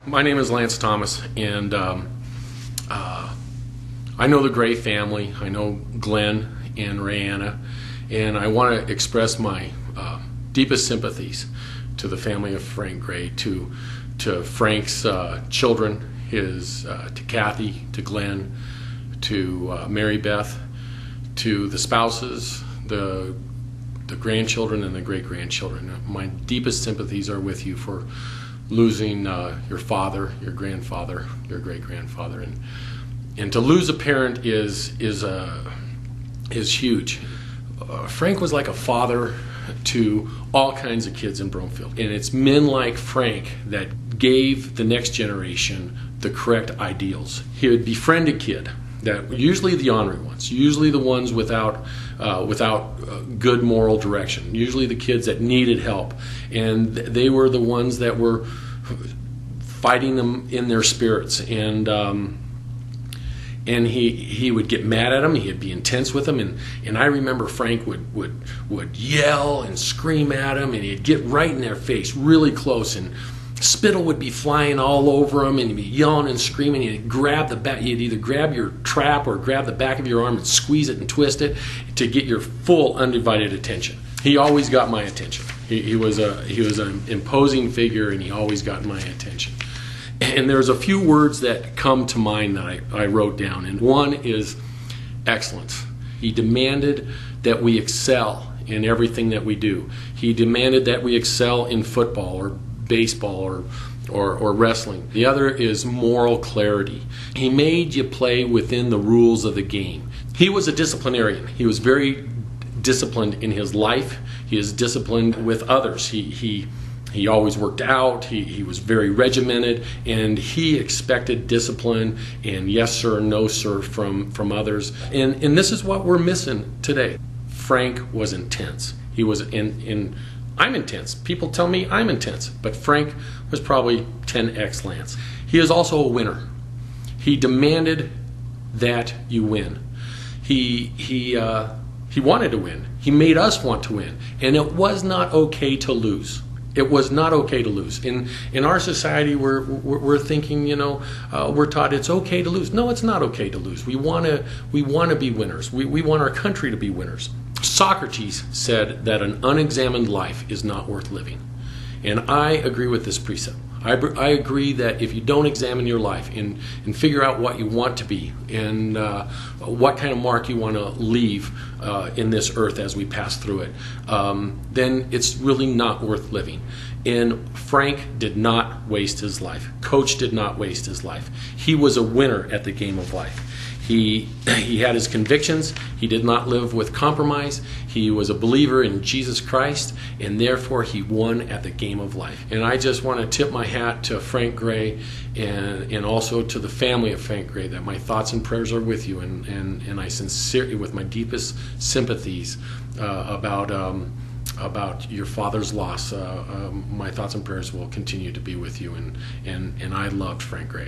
My name is Lance Thomas, and I know the Gray family. I know Glenn and Rayanna, and I want to express my deepest sympathies to the family of Frank Gray, to Frank's children, to Kathy, to Glenn, to Mary Beth, to the spouses, the grandchildren, and the great-grandchildren. My deepest sympathies are with you for losing your father, your grandfather, your great-grandfather, and to lose a parent is huge. Frank was like a father to all kinds of kids in Bromfield, and it's men like Frank that gave the next generation the correct ideals. He would befriend a kid, that usually the ornery ones, usually the ones without good moral direction, usually the kids that needed help, and they were the ones that were fighting them in their spirits, and he would get mad at them. He'd be intense with them, and I remember Frank would yell and scream at them, and he'd get right in their face, really close, and spittle would be flying all over him, and he'd be yelling and screaming. He'd grab the back. He'd either grab your trap or grab the back of your arm and squeeze it and twist it to get your full undivided attention. He always got my attention. He was an imposing figure, and he always got my attention. And there's a few words that come to mind that I wrote down, and one is excellence. He demanded that we excel in everything that we do. He demanded that we excel in football or baseball or wrestling. The other is moral clarity. He made you play within the rules of the game. He was a disciplinarian. He was very disciplined in his life. He is disciplined with others. He always worked out. He was very regimented, and he expected discipline and yes sir, no sir from others. And this is what we're missing today. Frank was intense. He was I'm intense. People tell me I'm intense, but Frank was probably 10x Lance. He is also a winner. He demanded that you win. He wanted to win. He made us want to win, and it was not okay to lose. It was not okay to lose. In our society, we're thinking, we're taught it's okay to lose. No, it's not okay to lose. We want to be winners. We want our country to be winners. Socrates said that an unexamined life is not worth living, and I agree with this precept. I agree that if you don't examine your life and figure out what you want to be and what kind of mark you want to leave in this earth as we pass through it, then it's really not worth living. And Frank did not waste his life. Coach did not waste his life. He was a winner at the game of life. He had his convictions. He did not live with compromise. He was a believer in Jesus Christ, and therefore he won at the game of life. And I just want to tip my hat to Frank Gray and also to the family of Frank Gray, that my thoughts and prayers are with you, and I sincerely, with my deepest sympathies about your father's loss. My thoughts and prayers will continue to be with you, and I loved Frank Gray.